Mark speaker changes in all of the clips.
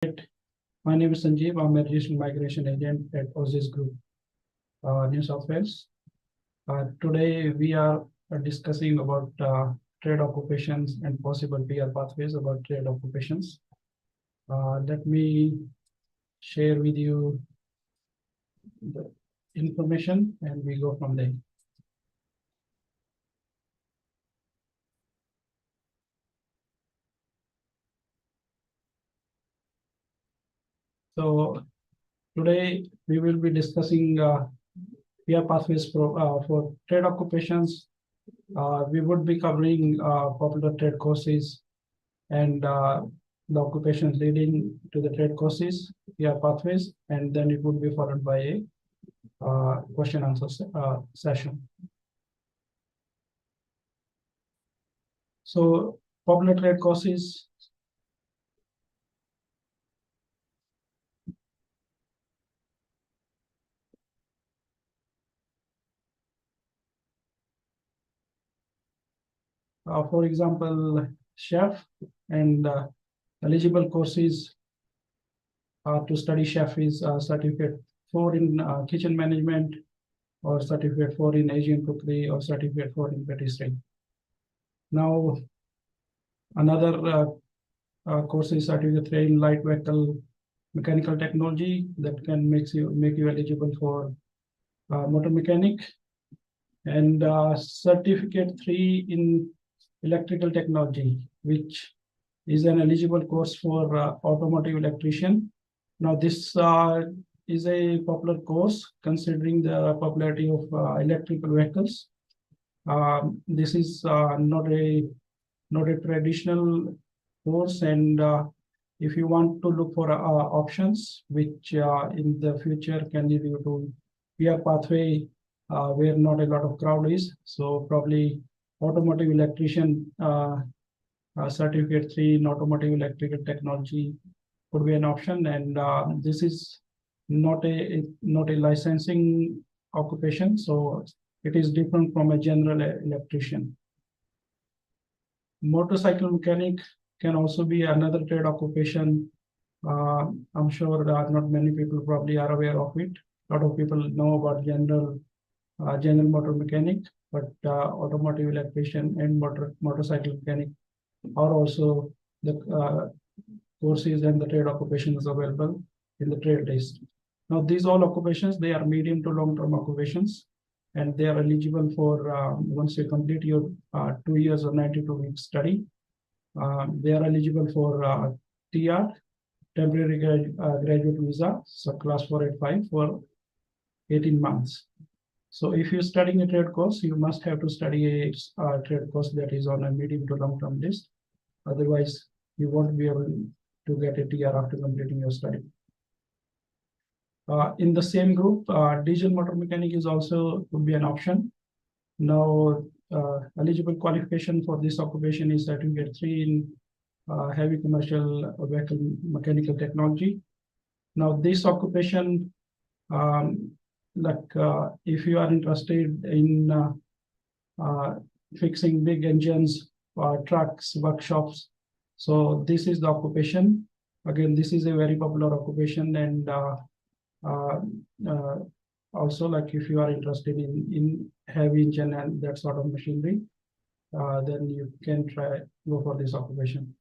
Speaker 1: My name is Sanjeev. I'm a digital migration agent at Aussizz Group, New South Wales. Today we are discussing about trade occupations and possible PR pathways about trade occupations. Let me share with you the information and we go from there. So today we will be discussing PR pathways for trade occupations. We would be covering popular trade courses and the occupations leading to the trade courses, PR pathways, and then it would be followed by a question answer session. So popular trade courses. For example, chef and eligible courses to study chef is certificate 4 in kitchen management, or certificate 4 in Asian cookery, or certificate 4 in patisserie. Now, another course is certificate 3 in light vehicle mechanical technology that can make you eligible for motor mechanic, and certificate 3 in electrical technology, which is an eligible course for automotive electrician. Now, this is a popular course considering the popularity of electrical vehicles. This is not a traditional course, and if you want to look for options which in the future can lead you to PR pathway where not a lot of crowd is, so probably automotive electrician certificate 3 in automotive electrical technology could be an option, and this is not a licensing occupation, so it is different from a general electrician. Motorcycle mechanic can also be another trade occupation. I'm sure not many people probably are aware of it. A lot of people know about general motor mechanic, but automotive electrician and motorcycle mechanic are also the courses and the trade occupations available in the trade list. Now, these all occupations, they are medium to long-term occupations, and they are eligible for once you complete your 2 years or 92-week study. They are eligible for TR, temporary graduate visa, so class 485 for 18 months. So if you're studying a trade course, you must have to study a trade course that is on a medium to long-term list. Otherwise, you won't be able to get a TR after completing your study. In the same group, diesel motor mechanic is also would be an option. Now, eligible qualification for this occupation is certificate 3 in heavy commercial vehicle mechanical technology. Now, this occupation, if you are interested in fixing big engines, trucks, workshops, so this is the occupation. Again, this is a very popular occupation, and also, like, if you are interested in heavy engine and that sort of machinery, then you can go for this occupation.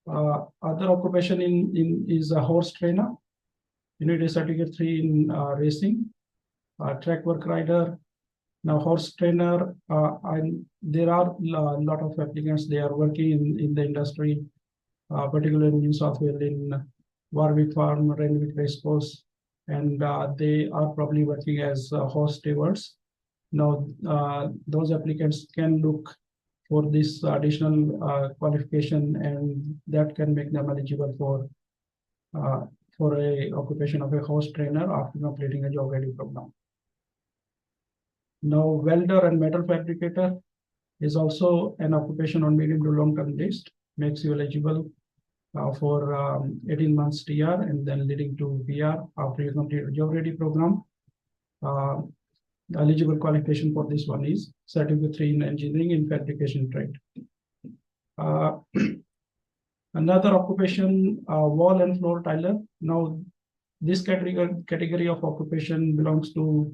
Speaker 1: Other occupation is a horse trainer. You need a certificate 3 in racing, track work rider. Now, horse trainer, there are a lot of applicants. They are working in the industry, particularly in New South Wales, in Warwick Farm, Renwick Racecourse, and they are probably working as horse stewards. Now, those applicants can look for this additional qualification, and that can make them eligible for a occupation of a horse trainer after completing a job ready program. Now, welder and metal fabricator is also an occupation on medium to long-term list, makes you eligible for 18 months TR and then leading to PR after you complete a job ready program. The eligible qualification for this one is certificate 3 in engineering in fabrication trade. Another occupation, wall and floor tiler. Now, this category of occupation belongs to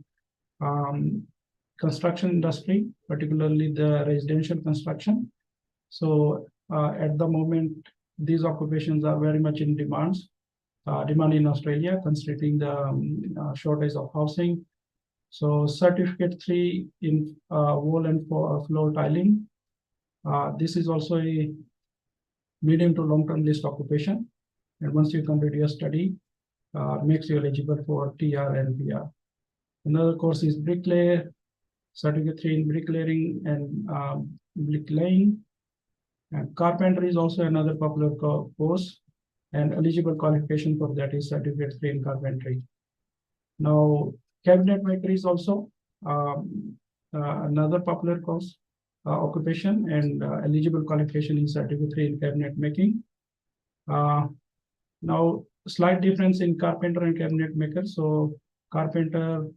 Speaker 1: construction industry, particularly the residential construction. So at the moment, these occupations are very much in demand in Australia, considering the shortage of housing. So Certificate 3 in wall and floor tiling. This is also a medium to long-term list occupation. And once you complete your study, makes you eligible for TR and PR. Another course is bricklayer, Certificate 3 in bricklaying and bricklaying. And carpenter is also another popular course, and eligible qualification for that is Certificate 3 in carpentry. Now, cabinet maker is also another popular course occupation, and eligible qualification is Certificate 3 in cabinet making. Now, slight difference in carpenter and cabinet maker. So carpenter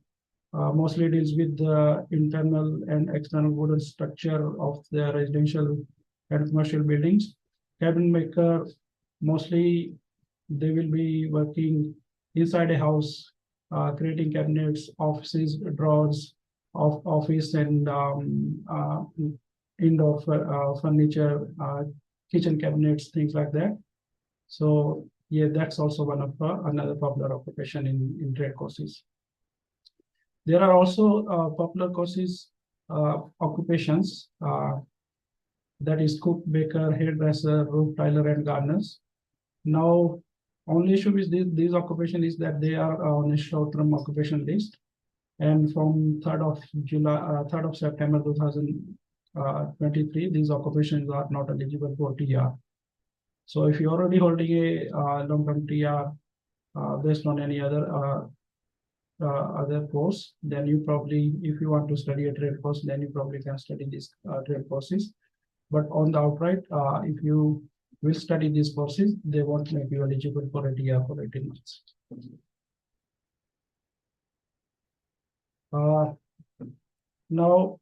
Speaker 1: mostly deals with the internal and external wooden structure of the residential and commercial buildings. Cabinet maker, mostly they will be working inside a house, creating cabinets, offices, drawers of office and indoor furniture, kitchen cabinets, things like that. So yeah, that's also one of another popular occupation in trade courses. There are also popular courses, occupations, that is cook, baker, hairdresser, roof tiler, and gardeners. Now, only issue with these occupations is that they are on a short-term occupation list, and from 3rd of September 2023, these occupations are not eligible for TR. So if you're already holding a long-term TR based on any other course, then you probably, if you want to study a trade course, then you probably can study these trade courses. But on the outright, if you will study these courses, they won't make you eligible for a TR for 18 months. Now,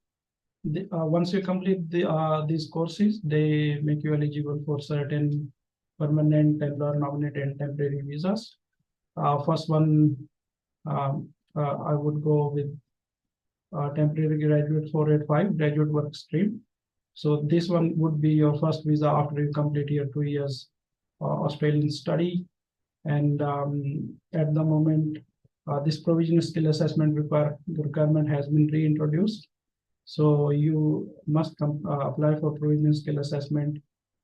Speaker 1: once you complete these courses, they make you eligible for certain permanent, employer nominated, and temporary visas. First one, I would go with temporary graduate 485 graduate work stream. So this one would be your first visa after you complete your 2 years Australian study. And at the moment, this provisional skill assessment requirement has been reintroduced. So you must apply for provisional skill assessment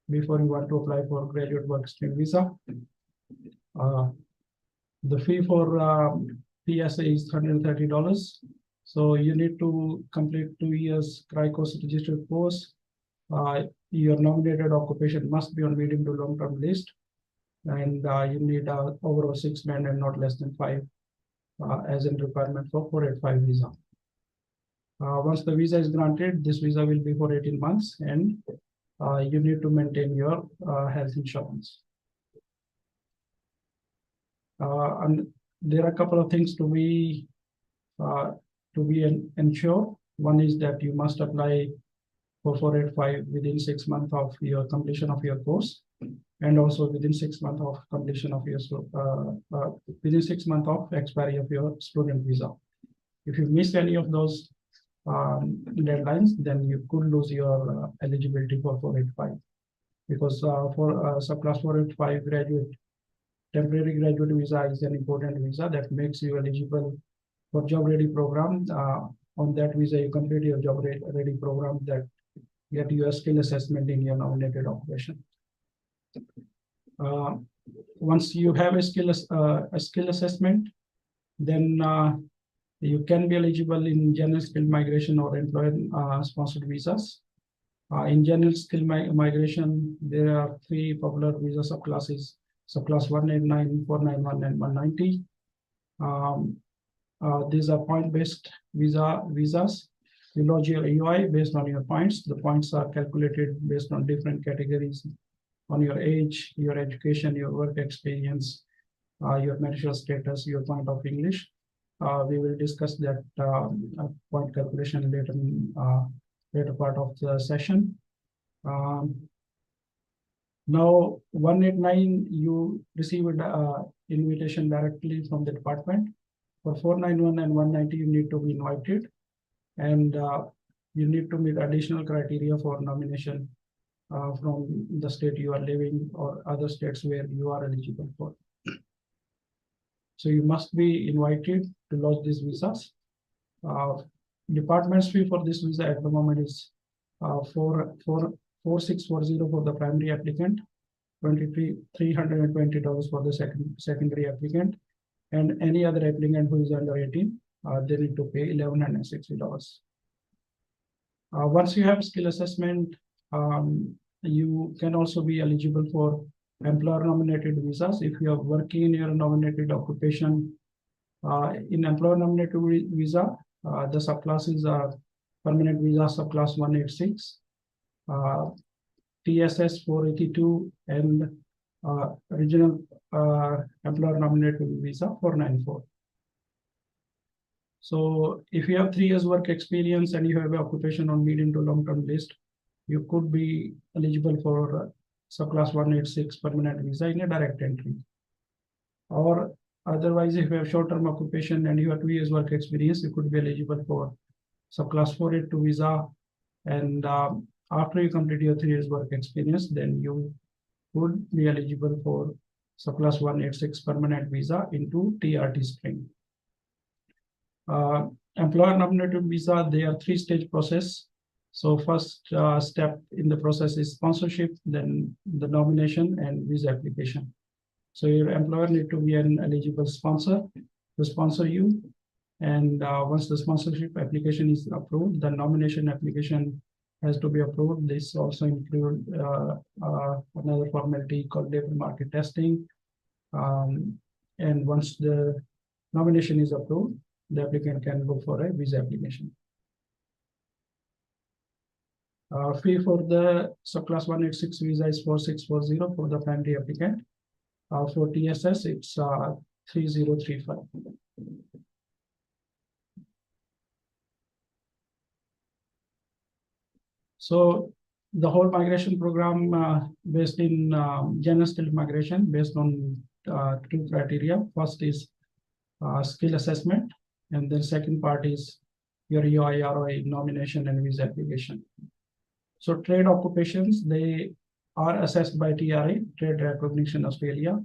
Speaker 1: before you want to apply for graduate work stream visa. The fee for PSA is $130. So you need to complete 2 years tradecourse registered course. Your nominated occupation must be on medium to long-term list, and you need overall 6 men and not less than 5 as a requirement for 485 visa. Once the visa is granted, this visa will be for 18 months, and you need to maintain your health insurance. And there are a couple of things to be ensured. One is that you must apply for 485 within 6 months of your completion of your course, and also within 6 months of completion of your within 6 months of expiry of your student visa. If you miss any of those deadlines, then you could lose your eligibility for 485, because for subclass 485 graduate, temporary graduate visa is an important visa that makes you eligible for job ready program. On that visa, you complete your job ready program that get you a skill assessment in your nominated occupation. Once you have a skill assessment, then you can be eligible in general skill migration or employer sponsored visas. In general skill migration, there are 3 popular visa subclasses: subclass 189, 491, and 190. These are point-based visas. You lodge your EOI based on your points. The points are calculated based on different categories: on your age, your education, your work experience, your marital status, your point of English. We will discuss that point calculation later in later part of the session. Now, 189, you received invitation directly from the department. For 491 and 190, you need to be invited, and you need to meet additional criteria for nomination from the state you are living or other states where you are eligible for. So you must be invited to lodge these visas. Department's fee for this visa at the moment is 4640 for the primary applicant, $320 for the secondary applicant, and any other applicant who is under 18, they need to pay $1,160. Once you have skill assessment, you can also be eligible for employer nominated visas if you are working in your nominated occupation. In employer nominated visa, the subclasses are permanent visa subclass 186, TSS 482, and regional employer nominated visa 494. So if you have 3 years work experience and you have an occupation on medium to long-term list, you could be eligible for subclass 186 permanent visa in a direct entry. Or otherwise, if you have short-term occupation and you have 2 years work experience, you could be eligible for subclass 482 visa. And after you complete your 3 years work experience, then you would be eligible for subclass 186 permanent visa into TRT stream. Employer nominated visa, they are 3-stage process. So first step in the process is sponsorship, then the nomination and visa application. So your employer need to be an eligible sponsor to sponsor you. And once the sponsorship application is approved, the nomination application has to be approved. This also includes another formality called labor market testing. And once the nomination is approved, the applicant can go for a visa application. Fee for the subclass 186 visa is 4640 for the primary applicant. For TSS, it's 3035. So the whole migration program based in general skill migration based on 2 criteria. First is skill assessment, and then second part is your EOI, nomination and visa application. So trade occupations, they are assessed by TRA, Trade Recognition Australia.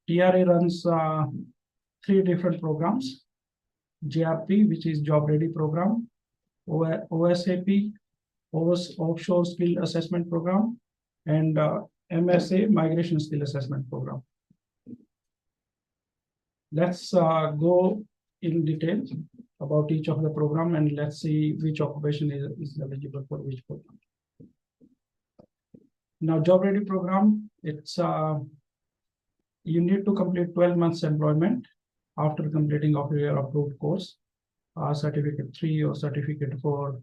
Speaker 1: TRA runs 3 different programs: JRP, which is Job Ready Program, OSAP, Offshore Skill Assessment Program, and MSA, Migration Skill Assessment Program. Let's go in detail about each of the program, and let's see which occupation is eligible for which program. Now, Job Ready Program, it's you need to complete 12 months employment after completing of your approved course, certificate 3 or certificate 4.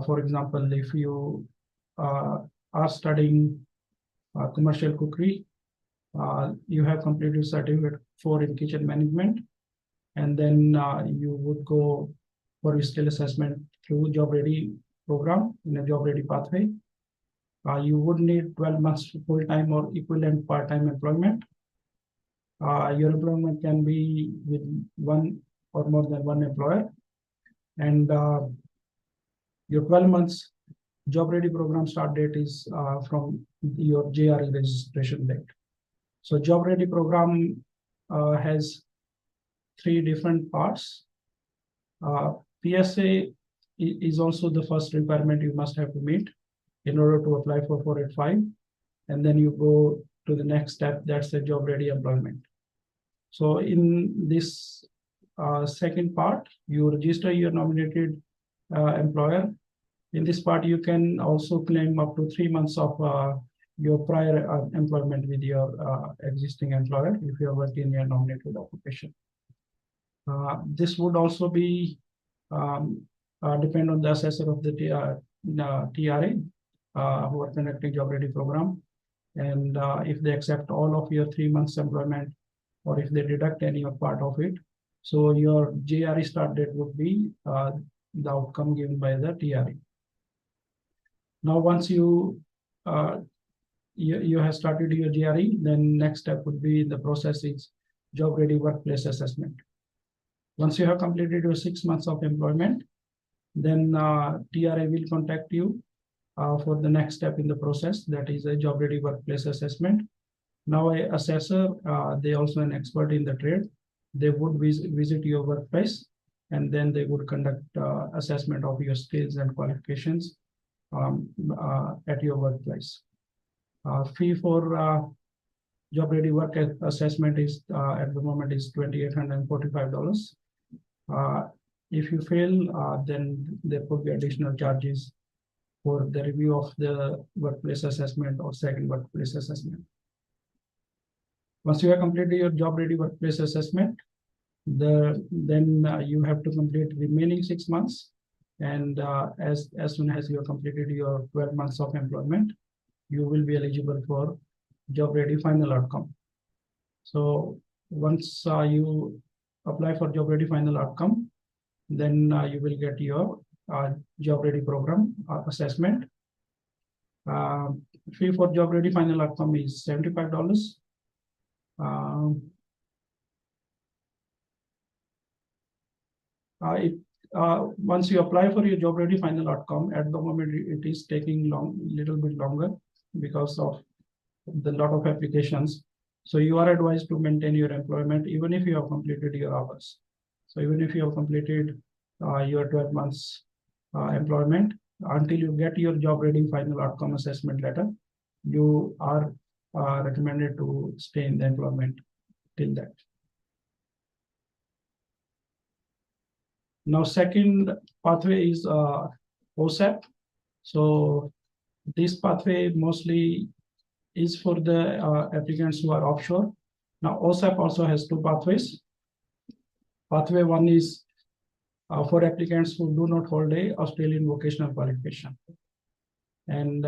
Speaker 1: For example, if you are studying commercial cookery, you have completed certificate 4 in kitchen management, and then you would go for your skill assessment through Job Ready program in a Job Ready pathway. You would need 12 months full-time or equivalent part-time employment. Your employment can be with 1 or more than 1 employer, and your 12 months Job Ready program start date is from your JRE registration date. So Job Ready program has 3 different parts. PSA is also the first requirement you must have to meet in order to apply for 485, and then you go to the next step, that's the Job Ready employment. So in this second part, you register your nominated employer. In this part, you can also claim up to 3 months of your prior employment with your existing employer if you are working in your nominated occupation. This would also be depend on the assessor of the TRA who are conducting Job Ready program, and if they accept all of your 3 months employment, or if they deduct any part of it, so your JRE start date would be the outcome given by the TRA. Now, once you you have started your GRE, then next step would be the process is job ready workplace assessment. Once you have completed your 6 months of employment, then TRA will contact you for the next step in the process, that is a job ready workplace assessment. Now a assessor, they also an expert in the trade, they would visit your workplace, and then they would conduct assessment of your skills and qualifications at your workplace. Fee for job ready work assessment is at the moment is $2,845. If you fail, then there could be additional charges for the review of the workplace assessment or second workplace assessment. Once you have completed your job ready workplace assessment, then you have to complete remaining 6 months, and as soon as you have completed your 12 months of employment, you will be eligible for job ready final outcome. So once you apply for job ready final outcome, then you will get your job ready program assessment. Fee for job ready final outcome is $75. Once you apply for your job ready final outcome, at the moment it is taking little bit longer because of the lot of applications. So you are advised to maintain your employment even if you have completed your hours. So even if you have completed your 12 months employment, until you get your job ready final outcome assessment letter, you are recommended to stay in the employment till that. Now, second pathway is OSAP. So this pathway mostly is for the applicants who are offshore. Now, OSAP also has two pathways. Pathway one is for applicants who do not hold a Australian vocational qualification. And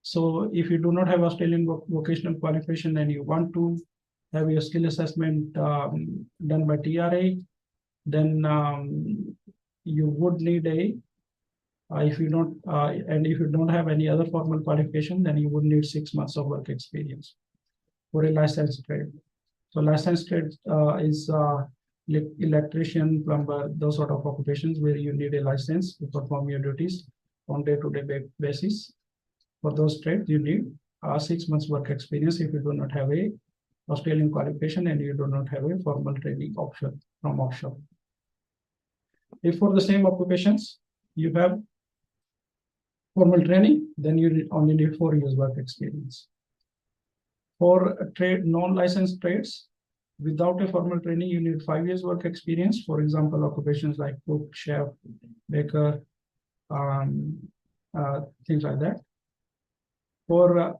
Speaker 1: so if you do not have Australian vocational qualification and you want to have your skill assessment done by TRA, then you would need a, if you don't have any other formal qualification, then you would need 6 months of work experience for a licensed trade. So licensed trade is electrician, plumber, those sort of occupations where you need a license to perform your duties on day-to-day basis. For those trades, you need 6 months work experience if you do not have a Australian qualification and you do not have a formal training option from offshore. If for the same occupations you have formal training, then you only need 4 years work experience. For trade non-licensed trades, without a formal training, you need 5 years work experience. For example, occupations like cook, chef, baker, things like that. For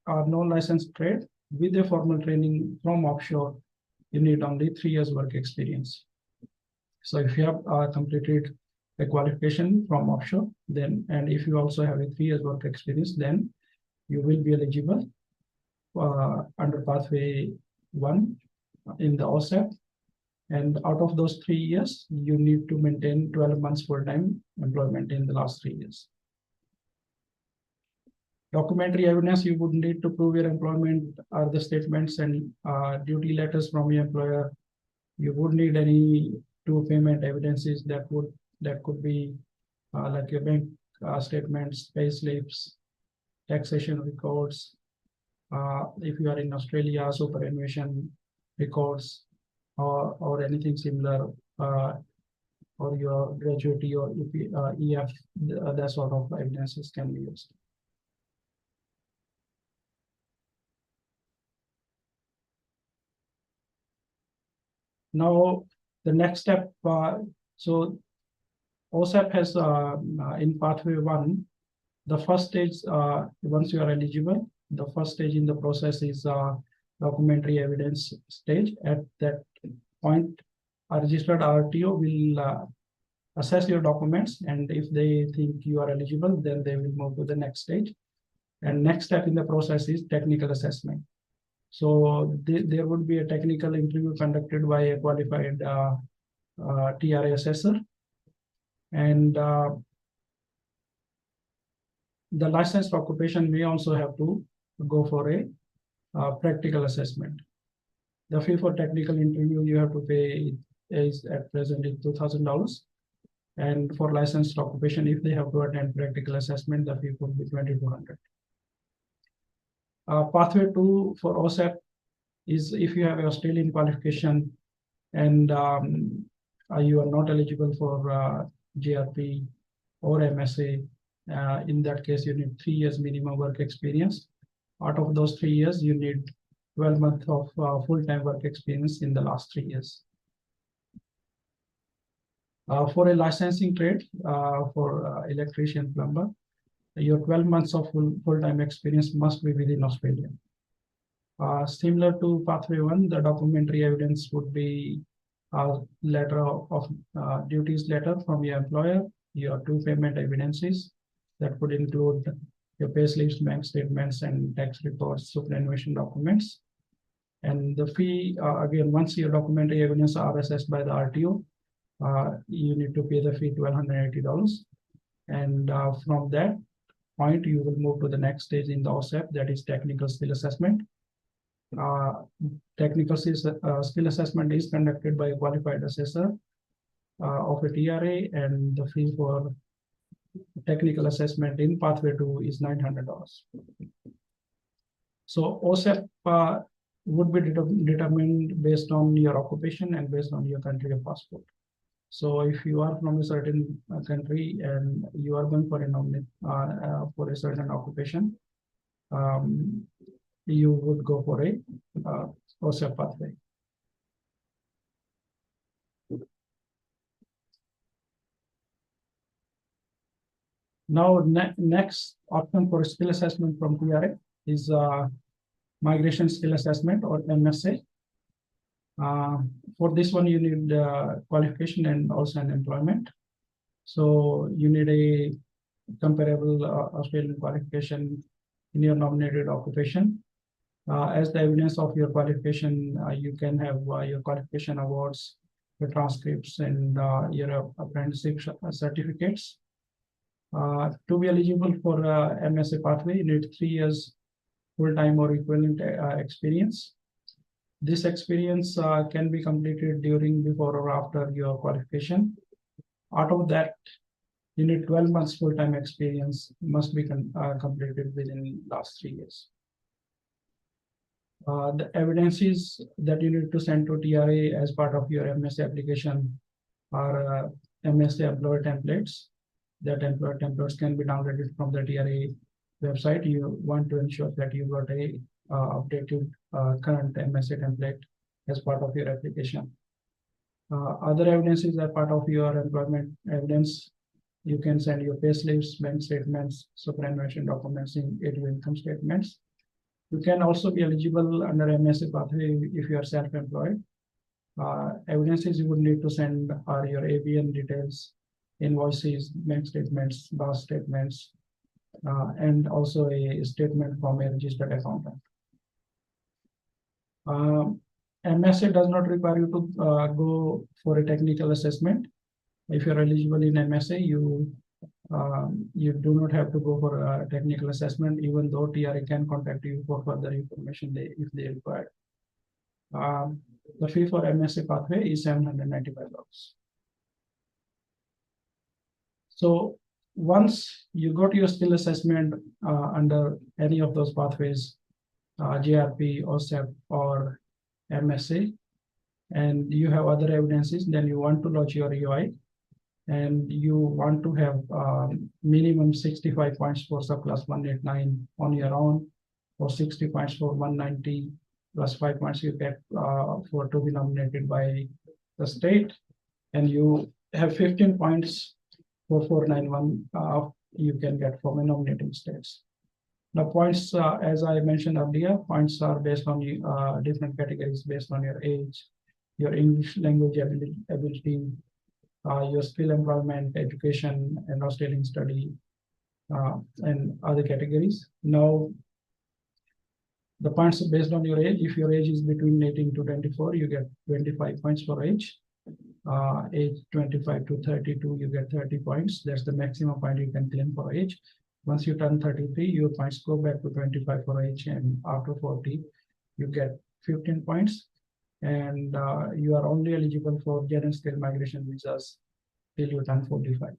Speaker 1: non-licensed trade, with a formal training from offshore, you need only 3 years work experience. So if you have completed a qualification from offshore, then, and if you also have a 3 years work experience, then you will be eligible under pathway 1 in the OSAP. And out of those 3 years, you need to maintain 12 months full-time employment in the last 3 years. Documentary evidence you would need to prove your employment are the statements and duty letters from your employer. You would need any two payment evidences that could be like your bank statements, pay slips, taxation records. If you are in Australia, superannuation records, or anything similar, or your gratuity or EF, that sort of evidences can be used. Now, the next step, so OSAP has in pathway 1, the first stage, once you are eligible, the first stage in the process is documentary evidence stage. At that point, a registered RTO will assess your documents, and if they think you are eligible, then they will move to the next stage. And next step in the process is technical assessment. So there would be a technical interview conducted by a qualified TRA assessor. And the licensed occupation may also have to go for a practical assessment. The fee for technical interview you have to pay is at present is $2,000. And for licensed occupation, if they have to attend practical assessment, the fee would be $2,200. Pathway 2 for OSAP is if you have an Australian qualification and you are not eligible for GRP or MSA. In that case, you need 3 years minimum work experience. Out of those 3 years, you need 12 months of full-time work experience in the last 3 years. For a licensing trade, for electrician, plumber, your 12 months of full-time experience must be within Australia. Similar to Pathway 1, the documentary evidence would be a letter of duties letter from your employer, your 2 payment evidences that would include your pay slips, bank statements, and tax reports, superannuation documents. And the fee, again, once your documentary evidence are assessed by the RTO, you need to pay the fee $1,280. And from that point, you will move to the next stage in the OSAP, that is technical skill assessment. Technical skill assessment is conducted by a qualified assessor of a TRA, and the fee for technical assessment in Pathway 2 is $900. So OSAP would be determined based on your occupation and based on your country of passport. So if you are from a certain country and you are going for a certain occupation, you would go for a OSAP pathway. Now, next option for skill assessment from TRA is migration skill assessment, or MSA. For this one, you need qualification and also an employment. So you need a comparable Australian qualification in your nominated occupation. As the evidence of your qualification, you can have your qualification awards, your transcripts, and your apprenticeship certificates. To be eligible for MSA pathway, you need 3 years full-time or equivalent experience. This experience can be completed during, before, or after your qualification. Out of that, you need 12 months full-time experience must be completed within last 3 years. The evidences that you need to send to TRA as part of your MSA application are MSA employer templates. That employer templates can be downloaded from the TRA website. You want to ensure that you got a updated current MSA template as part of your application. Other evidences are part of your employment evidence. You can send your pay slips, bank statements, superannuation documents, annual income statements. You can also be eligible under MSA pathway if you are self-employed. Evidences you would need to send are your ABN details, invoices, bank statements, BAS statements, and also a statement from a registered accountant. MSA does not require you to go for a technical assessment. If you're eligible in MSA, you do not have to go for a technical assessment, even though TRA can contact you for further information if they require. The fee for MSA pathway is $795. So once you go to your skill assessment under any of those pathways, GRP, OSAP, or MSA, and you have other evidences, then you want to lodge your EOI, and you want to have minimum 65 points for subclass 189 on your own, or 60 points for 190, plus 5 points you get for to be nominated by the state, and you have 15 points for 491 you can get from a nominating states. Now points, as I mentioned earlier, points are based on different categories based on your age, your English language ability, your skill, employment, education, and Australian study, and other categories. Now, the points are based on your age. If your age is between 18 to 24, you get 25 points for age. Age 25 to 32, you get 30 points. That's the maximum point you can claim for age. Once you turn 33, your points go back to 25 for each, and after 40, you get 15 points. And you are only eligible for general skill migration visas till you turn 45.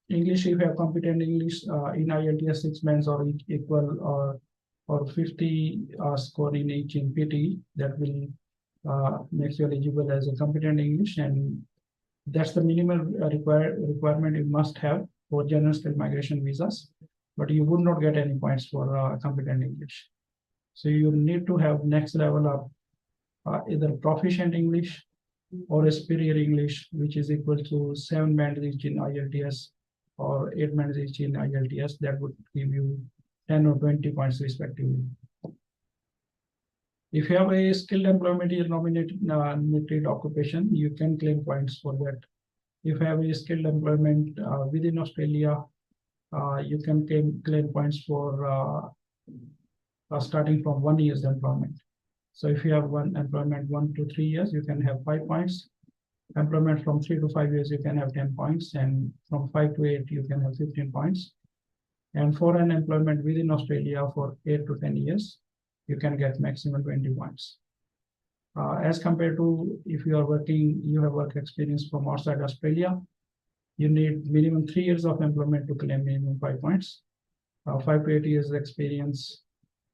Speaker 1: English, if you have competent English in IELTS 6 bands or equal or 50 score in each in PT, that will make you eligible as a competent English, and that's the minimum requirement you must have for general skill migration visas. But you would not get any points for competent English. So you need to have next level of either proficient English or a superior English, which is equal to 7 bands each in IELTS or 8 bands each in IELTS. That would give you 10 or 20 points respectively. If you have a skilled employment in nominated occupation, you can claim points for that. If you have a skilled employment within Australia, you can claim points for starting from 1 year's employment. So if you have one employment 1 to 3 years, you can have 5 points. Employment from 3 to 5 years, you can have 10 points, and from 5 to 8, you can have 15 points. And for an employment within Australia for 8 to 10 years, you can get maximum 20 points. As compared to if you are working, you have work experience from outside Australia, you need minimum 3 years of employment to claim minimum 5 points. 5 to 8 years experience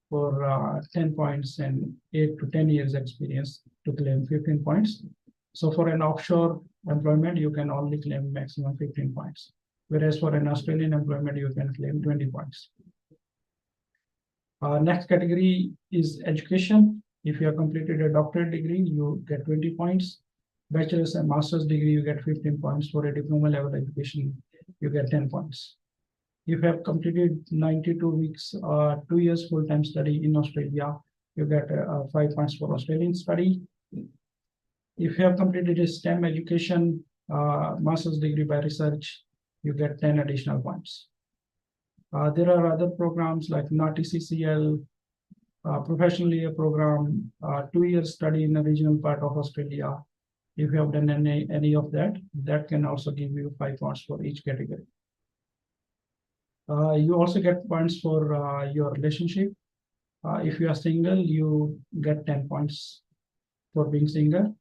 Speaker 1: for 10 points, and 8 to 10 years experience to claim 15 points. So for an offshore employment, you can only claim maximum 15 points. Whereas for an Australian employment, you can claim 20 points. Next category is education. If you have completed a doctorate degree, you get 20 points. Bachelor's and master's degree, you get 15 points. For a diploma level education, you get 10 points. If you have completed 92 weeks, 2 years full-time study in Australia, you get 5 points for Australian study. If you have completed a STEM education, master's degree by research, you get 10 additional points. There are other programs like NATCCL, professional year program, 2 years study in a regional part of Australia. If you have done any of that, that can also give you 5 points for each category. You also get points for your relationship. If you are single, you get 10 points for being single.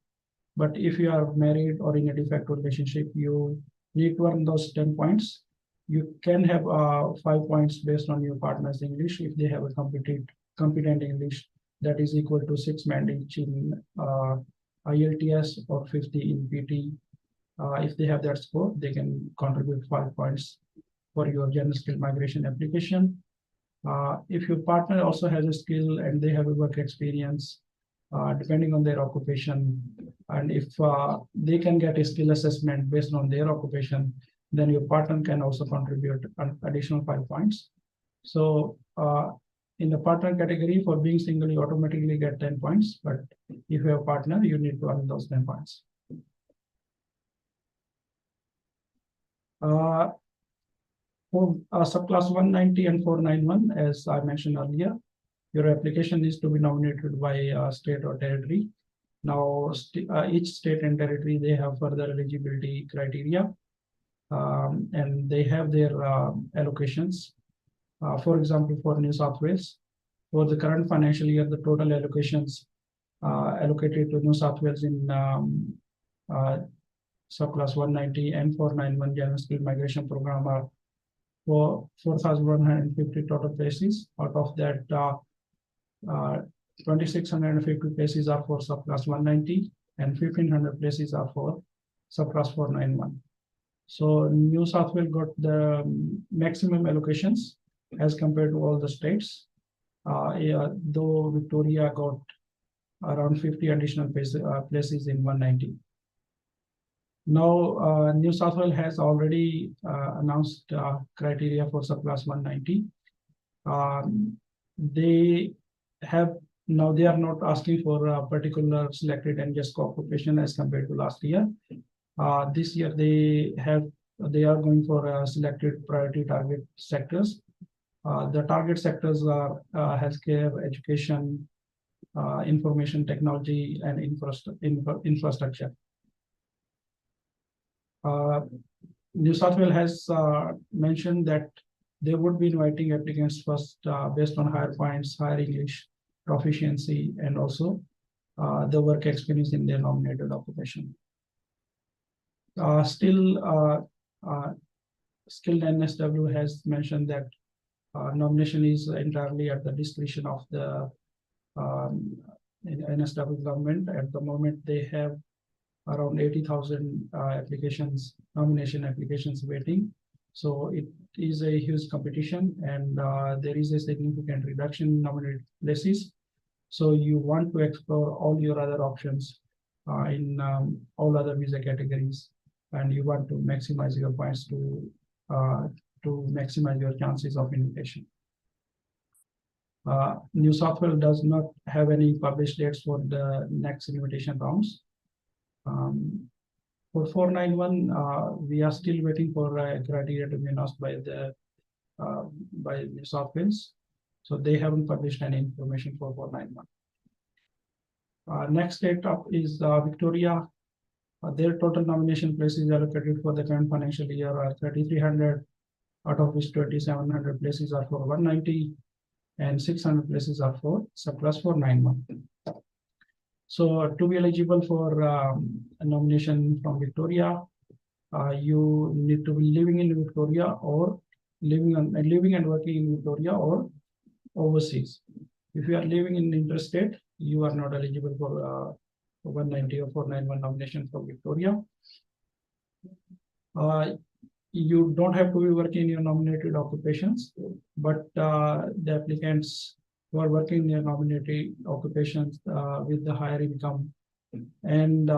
Speaker 1: But if you are married or in a de facto relationship, you need to earn those 10 points. You can have 5 points based on your partner's English if they have a competent English that is equal to 6 band each in IELTS or 50 in PT. If they have that score, they can contribute 5 points for your general skill migration application. If your partner also has a skill and they have a work experience, depending on their occupation, and if they can get a skill assessment based on their occupation, then your partner can also contribute an additional 5 points. So in the partner category, for being single, you automatically get 10 points. But if you have a partner, you need to earn those 10 points. For subclass 190 and 491, as I mentioned earlier, your application needs to be nominated by state or territory. Now, each state and territory, they have further eligibility criteria, and they have their allocations. For example, for New South Wales, for the current financial year, the total allocations allocated to New South Wales in subclass 190 and 491 general skill migration program are for 4,150 total places. Out of that, 2,650 places are for subclass 190 and 1,500 places are for subclass 491. So New South Wales got the maximum allocations as compared to all the states, though Victoria got around 50 additional places in 190. Now, New South Wales has already announced criteria for subclass 190. They are not asking for a particular selected and just occupation as compared to last year. This year they are going for selected priority target sectors. The target sectors are healthcare, education, information technology, and infrastructure. New South Wales has mentioned that they would be inviting applicants first based on higher points, higher English proficiency, and also the work experience in their nominated occupation. Still, Skilled NSW has mentioned that nomination is entirely at the discretion of the NSW government. At the moment, they have around 80,000 nomination applications waiting. So it is a huge competition, and there is a significant reduction in nominated places. So you want to explore all your other options in all other visa categories, and you want to maximize your points to maximize your chances of invitation. New South Wales does not have any published dates for the next invitation rounds. For 491, we are still waiting for criteria to be announced by New South Wales. So they haven't published any information for 491. Next state up is Victoria. Their total nomination places allocated for the current financial year are 3,300, out of which 2,700 places are for 190, and 600 places are for surplus 491. So to be eligible for a nomination from Victoria, you need to be living in Victoria, or living and working in Victoria, or overseas. If you are living in interstate, you are not eligible for 190 or 491 nomination from Victoria. You don't have to be working in your nominated occupations, but the applicants who are working in their nominated occupations with the higher income and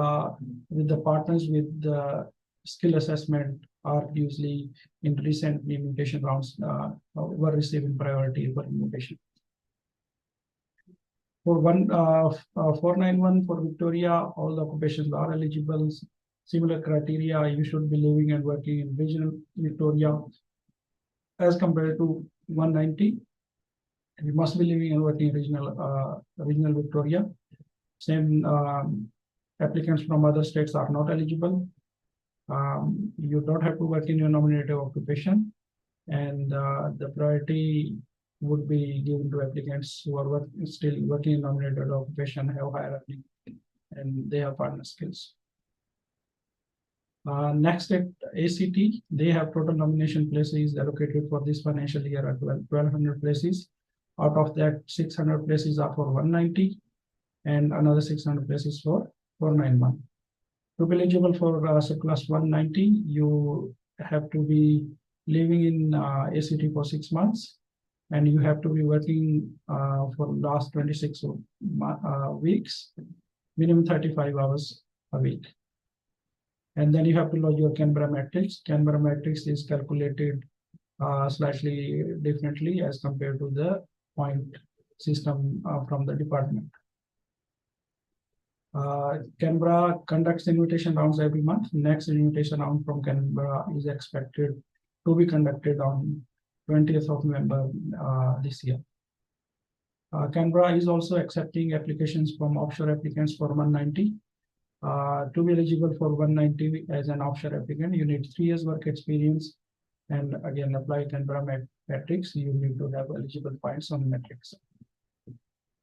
Speaker 1: with the partners with the skill assessment are usually in recent invitation rounds were receiving priority for invitation. For 491 for Victoria, all the occupations are eligible. Similar criteria, you should be living and working in regional Victoria as compared to 190. You must be living and working in regional Victoria. Same applicants from other states are not eligible. You don't have to work in your nominated occupation, and the priority would be given to applicants who are still working in nominated occupation, have higher earning, and they have partner skills. Next at ACT, they have total nomination places allocated for this financial year at 1,200 places. Out of that, 600 places are for 190, and another 600 places for 491. To be eligible for surplus 190, you have to be living in ACT for 6 months, and you have to be working for the last 26 weeks, minimum 35 hours a week. And then you have to lodge your Canberra matrix. Canberra matrix is calculated slightly differently as compared to the point system from the department. Canberra conducts invitation rounds every month. Next invitation round from Canberra is expected to be conducted on 20th of November this year. Canberra is also accepting applications from offshore applicants for 190. To be eligible for 190 as an offshore applicant, you need 3 years work experience, and again apply Canberra matrix. You need to have eligible points on matrix.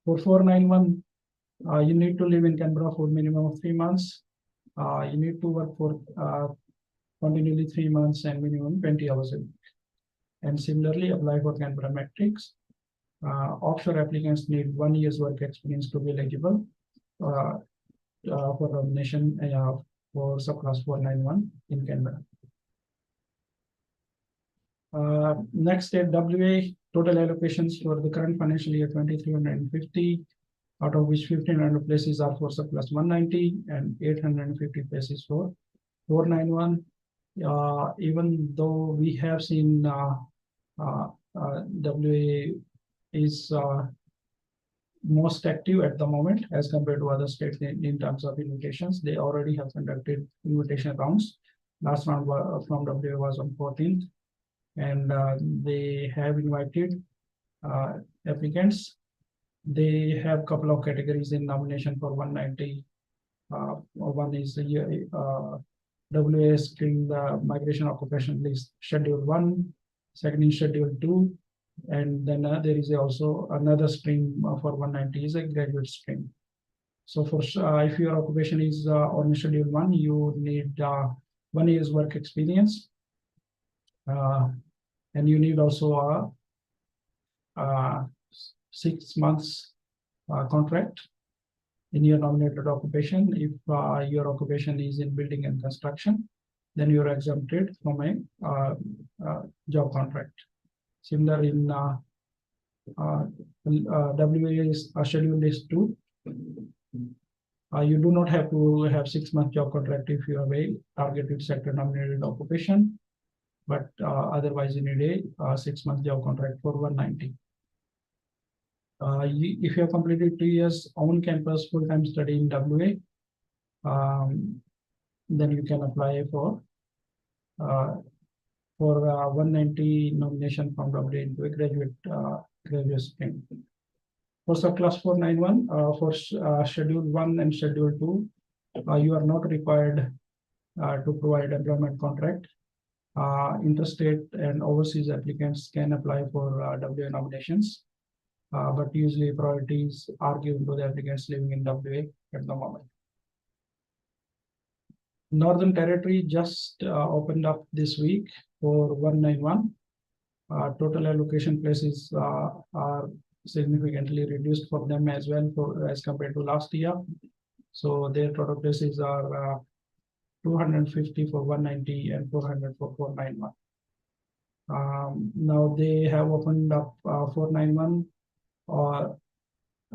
Speaker 1: For 491, you need to live in Canberra for minimum of 3 months. You need to work for continually 3 months and minimum 20 hours a week. And similarly, apply for Canberra matrix. Offshore applicants need 1 year's work experience to be eligible for nomination for surplus 491 in Canberra. Next at WA, total allocations for the current financial year 2,350, out of which 1,500 places are for surplus 190 and 850 places for 491. Even though we have seen WA is most active at the moment as compared to other states in terms of invitations. They already have conducted invitation rounds. Last round from WA was on 14th, and they have invited applicants. They have a couple of categories in nomination for 190. One is WA skilled migration occupation list Schedule 1, second is Schedule 2, and then there is also another stream for 190 is a graduate stream. So for if your occupation is on Schedule 1, you need 1 year's work experience, and you need also a 6 months contract in your nominated occupation. If your occupation is in building and construction, then you're exempted from a job contract. Similar in WA is Schedule List 2. You do not have to have 6 month job contract if you have a targeted sector nominated occupation, but otherwise you need a 6 month job contract for 190. If you have completed 2 years on campus full-time study in WA, then you can apply for 190 nomination from WA into a graduate stream. For subclass 491, for Schedule 1 and Schedule 2, you are not required to provide employment contract. Interstate and overseas applicants can apply for WA nominations, but usually priorities are given to the applicants living in WA at the moment. Northern Territory just opened up this week for 191. Total allocation places are significantly reduced for them as well as compared to last year. So their total places are 250 for 190 and 400 for 491. Now they have opened up 491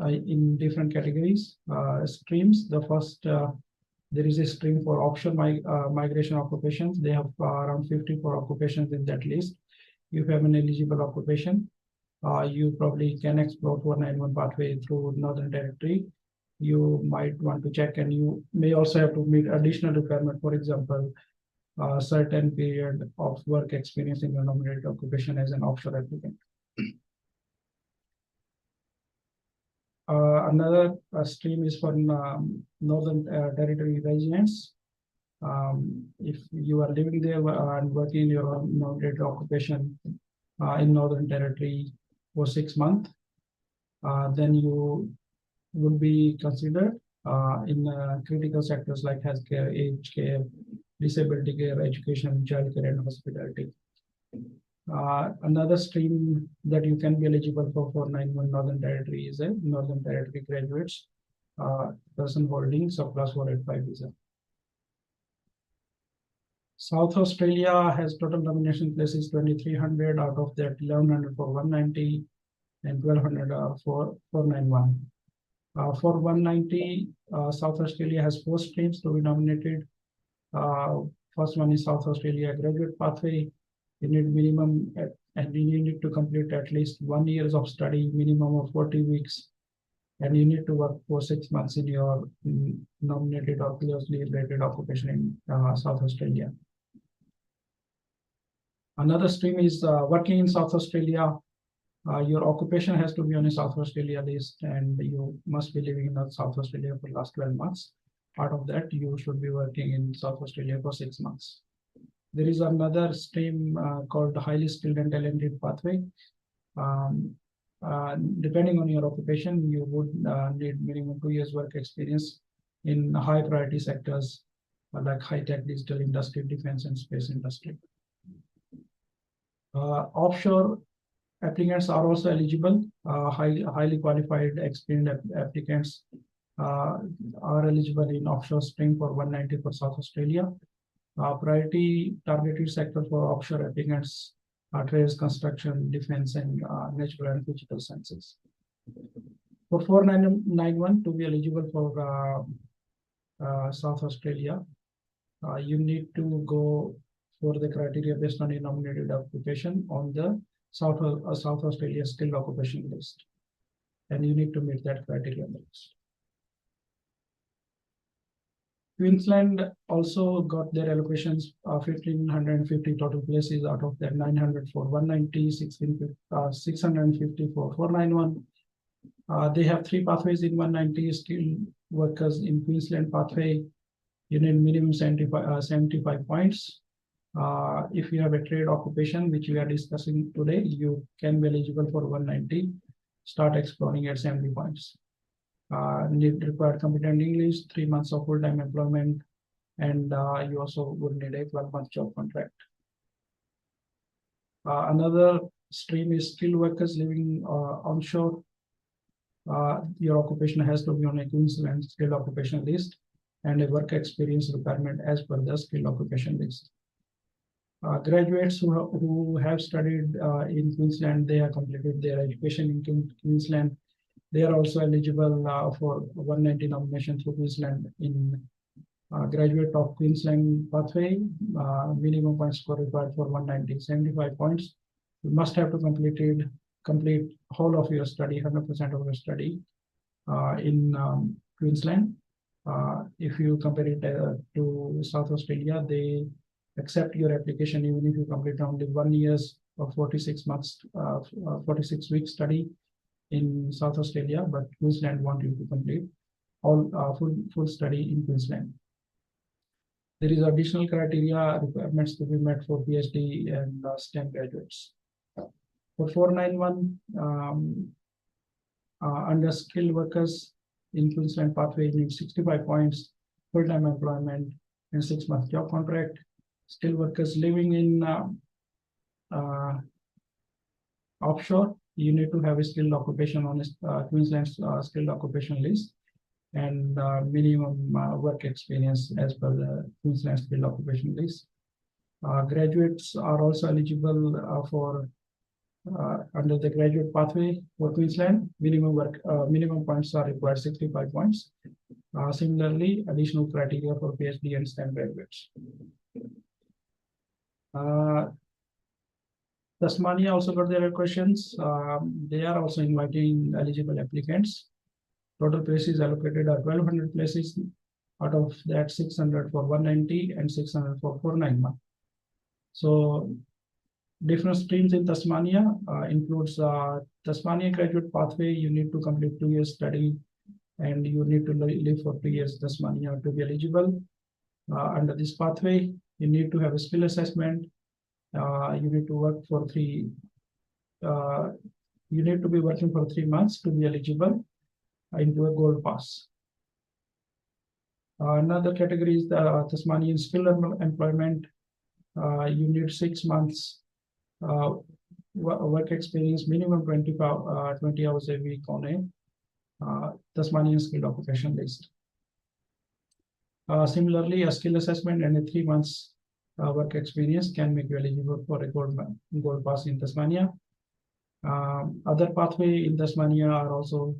Speaker 1: in different categories, streams. The first, there is a stream for offshore migration occupations. They have around 54 occupations in that list. If you have an eligible occupation, you probably can explore 491 pathway through Northern Territory. You might want to check, and you may also have to meet additional requirement. For example, a certain period of work experience in your nominated occupation as an offshore applicant. Another stream is for Northern Territory residents. If you are living there and working in your nominated occupation in Northern Territory for 6 months, then you would be considered in critical sectors like healthcare, aged care, disability care, education, childcare, and hospitality. Another stream that you can be eligible for 491 Northern Territory is a Northern Territory graduates, person holding subclass 485 visa. South Australia has total nomination places 2,300, out of that 1,100 for 190 and 1,200 for 491. For 190, South Australia has 4 streams to be nominated. First one is South Australia graduate pathway. You need minimum, and you need to complete at least 1 year of study, minimum of 40 weeks, and you need to work for 6 months in your nominated or closely related occupation in South Australia. Another stream is working in South Australia. Your occupation has to be on a South Australia list, and you must be living in South Australia for the last 12 months. Part of that, you should be working in South Australia for 6 months. There is another stream called the highly skilled and talented pathway. Depending on your occupation, you would need minimum 2 years work experience in high priority sectors like high-tech, digital industry, defense, and space industry. Offshore applicants are also eligible. Highly qualified, experienced applicants are eligible in offshore stream for 190 for South Australia. Priority targeted sector for offshore applicants are trades, construction, defense, and natural and digital sciences. For 491 to be eligible for South Australia, you need to go for the criteria based on a nominated occupation on the South Australia skilled occupation list, and you need to meet that criteria on the list. Queensland also got their allocations, 1,550 total places, out of that 900 for 190, 650 for 491. They have 3 pathways in 190, skilled workers in Queensland pathway, You need minimum 75 points. If you have a trade occupation, which we are discussing today, you can be eligible for 190. Start exploring at 70 points. Need required competent English, 3 months of full-time employment, and you also would need a 12-month job contract. Another stream is skilled workers living onshore. Your occupation has to be on a Queensland skilled occupation list and a work experience requirement as per the skilled occupation list. Graduates who have studied in Queensland, they have completed their education in Queensland. They are also eligible for 190 nomination through Queensland in graduate of Queensland pathway. Minimum point score required for 190, 75 points. You must have to complete whole of your study, 100% of your study in Queensland. If you compare it to South Australia, they accept your application even if you complete only 1 year or 46 months, 46 weeks study in South Australia, but Queensland want you to complete all full study in Queensland. There is additional criteria requirements to be met for PhD and STEM graduates. For 491, under skilled workers in Queensland pathway, you need 65 points, full-time employment, and 6-month job contract. Skilled workers living in offshore, you need to have a skilled occupation on Queensland skilled occupation list and minimum work experience as per the Queensland skilled occupation list. Graduates are also eligible for under the graduate pathway for Queensland. Minimum points are required, 65 points. Similarly, additional criteria for PhD and STEM graduates. Tasmania also got their questions. They are also inviting eligible applicants. Total places allocated are 1,200 places. Out of that, 600 for 190 and 600 for 491. So different streams in Tasmania includes Tasmania graduate pathway. You need to complete 2 years study and you need to live for 2 years Tasmania to be eligible. Under this pathway, you need to have a skill assessment. You need to work for you need to be working for 3 months to be eligible into a gold pass. Another category is the Tasmanian skilled employment. You need 6 months work experience, minimum 20 hours a week on a Tasmanian skilled occupation list. Similarly, a skill assessment and a 3 months work experience can make you eligible for a gold pass in Tasmania. Other pathway in Tasmania are also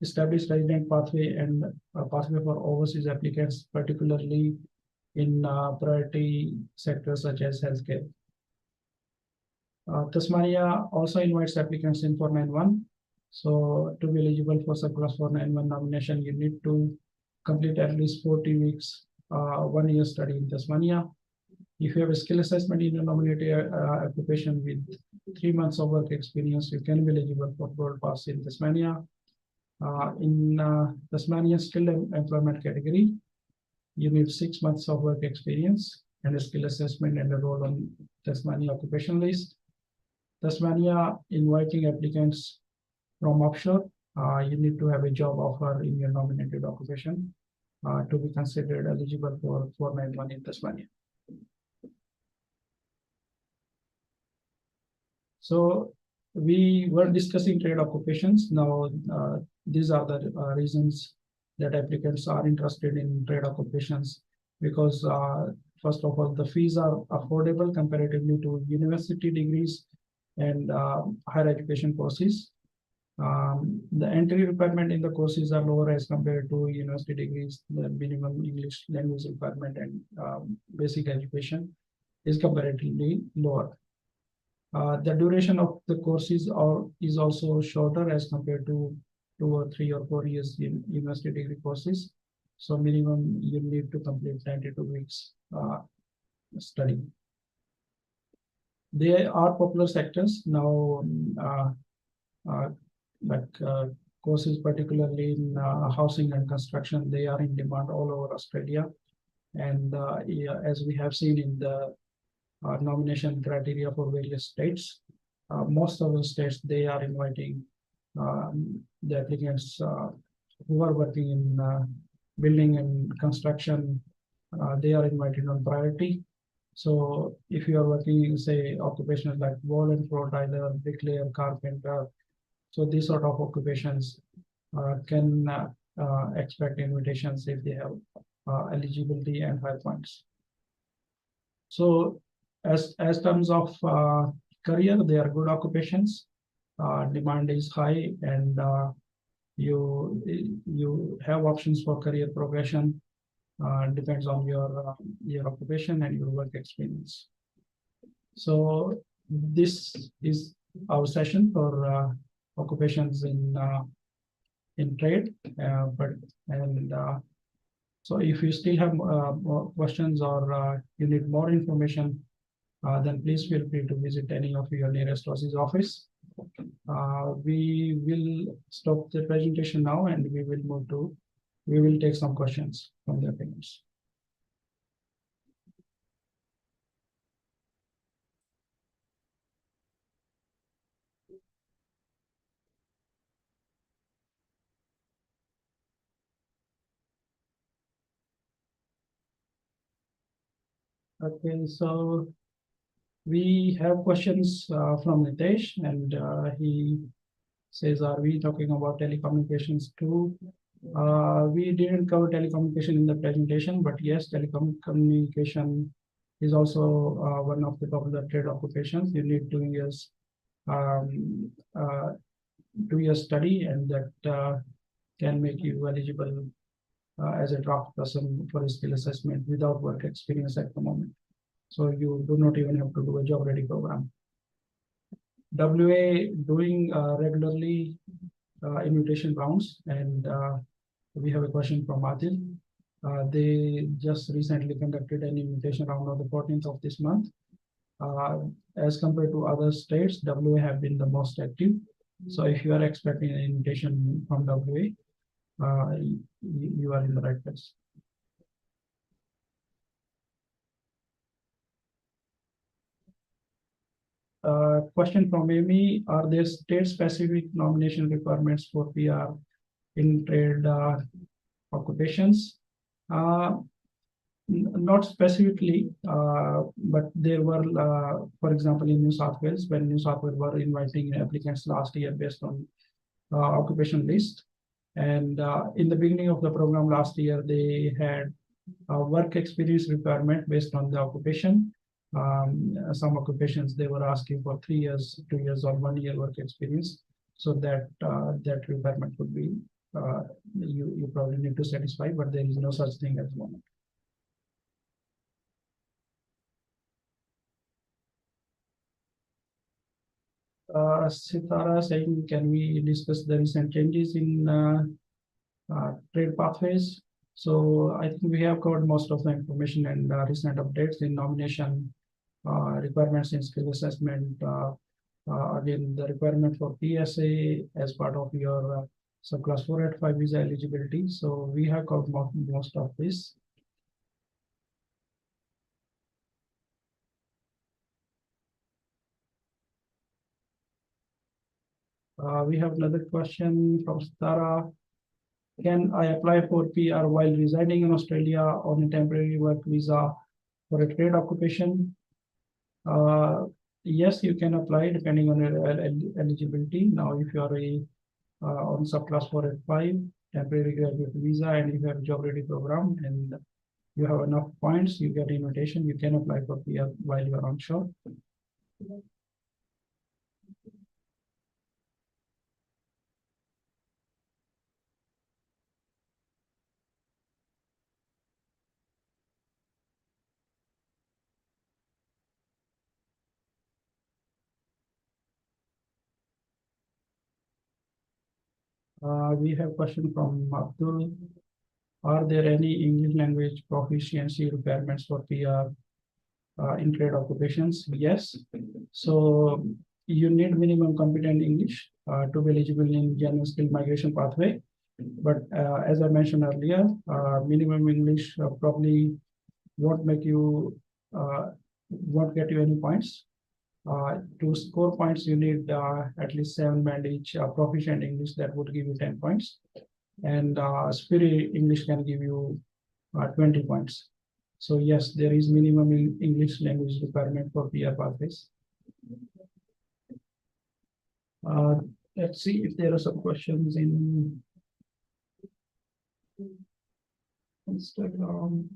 Speaker 1: established resident pathway and pathway for overseas applicants, particularly in priority sectors such as healthcare. Tasmania also invites applicants in 491. So to be eligible for surplus 491 nomination, you need to complete at least 40 weeks, 1 year study in Tasmania. If you have a skill assessment in your nominated application with 3 months of work experience, you can be eligible for gold pass in Tasmania. In Tasmanian skilled employment category, you need 6 months of work experience and a skill assessment and a role on Tasmania occupation list. Tasmania inviting applicants from offshore. You need to have a job offer in your nominated occupation to be considered eligible for 491 in Tasmania. So we were discussing trade occupations. Now, these are the reasons that applicants are interested in trade occupations because first of all, the fees are affordable comparatively to university degrees and higher education courses. The entry requirement in the courses are lower as compared to university degrees. The minimum English language requirement and basic education is comparatively lower. The duration of the courses is also shorter as compared to 2 or 3 or 4 years in university degree courses. So minimum you need to complete 92 weeks study. They are popular sectors now, like courses, particularly in housing and construction. They are in demand all over Australia. And yeah, as we have seen in the nomination criteria for various states, most of the states, they are inviting the applicants who are working in building and construction. They are invited on priority. So if you are working in, say, occupations like wall and floor tiler, bricklayer, carpenter, so these sort of occupations can expect invitations if they have eligibility and high points. So as terms of career, they are good occupations. Demand is high, and you have options for career progression. Depends on your occupation and your work experience. So this is our session for occupations in trade. So if you still have more questions or you need more information, then please feel free to visit any of your nearest Aussizz office. We will stop the presentation now, and we will take some questions from the applicants. Okay, so we have questions from Nitesh, and he says, are we talking about telecommunications too? We didn't cover telecommunication in the presentation, but yes, telecommunication is also one of the popular trade occupations. You need 2 years, 2 years study, and that can make you eligible as a draft person for a skill assessment without work experience at the moment. So you do not even have to do a job ready program. WA doing regularly invitation rounds, and we have a question from Adil. They just recently conducted an invitation round on the 14th of this month. As compared to other states, WA have been the most active. So if you are expecting an invitation from WA, you are in the right place. Question from Amy: are there state-specific nomination requirements for PR in trade occupations? Not specifically, but there were, for example, in New South Wales, when New South Wales were inviting applicants last year based on occupation list. And in the beginning of the program last year, they had a work experience requirement based on the occupation. Some occupations, they were asking for 3 years, 2 years, or 1 year work experience. So that that requirement would be, you probably need to satisfy, but there is no such thing at the moment. Sitara saying, can we discuss the recent changes in trade pathways? So I think we have covered most of the information and recent updates in nomination requirements in skill assessment. Again, the requirement for PSA as part of your subclass 485 visa eligibility. So we have covered most of this. We have another question from Stara. Can I apply for PR while residing in Australia on a temporary work visa for a trade occupation? Yes, you can apply depending on your eligibility. Now, if you are on subclass 485 temporary graduate visa, and you have a job ready program and you have enough points, you get invitation, you can apply for PR while you are onshore. We have a question from Abdul. Are there any English language proficiency requirements for PR in trade occupations? Yes. So you need minimum competent English to be eligible in genuine skill migration pathway. But as I mentioned earlier, minimum English probably won't make you won't get you any points. To score points, you need at least 7 band each proficient English that would give you 10 points, and superior English can give you 20 points. So yes, there is minimum English language requirement for PR pathways. Let's see if there are some questions in Instagram.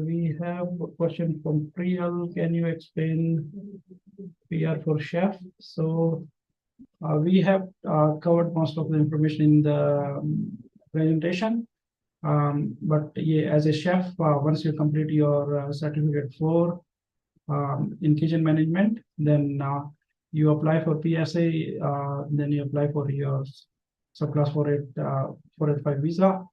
Speaker 1: We have a question from Priyal. Can you explain PR for chef? So we have covered most of the information in the presentation. But yeah, as a chef, once you complete your certificate 4 in kitchen management, then you apply for PSA, then you apply for your subclass 485 visa,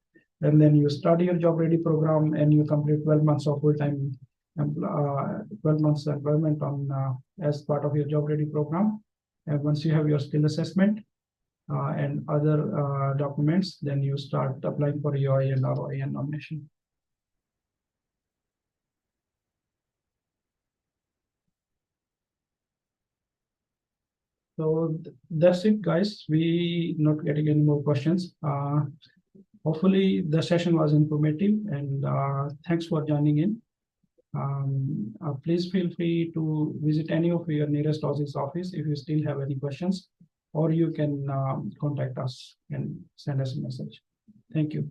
Speaker 1: and then you start your job ready program, and you complete 12 months of full-time 12 months employment on as part of your job ready program. And once you have your skill assessment and other documents, then you start applying for EOI and ROI nomination. So that's it, guys. We not getting any more questions. Hopefully the session was informative, and thanks for joining in. Please feel free to visit any of your nearest Aussizz office if you still have any questions, or you can contact us and send us a message. Thank you.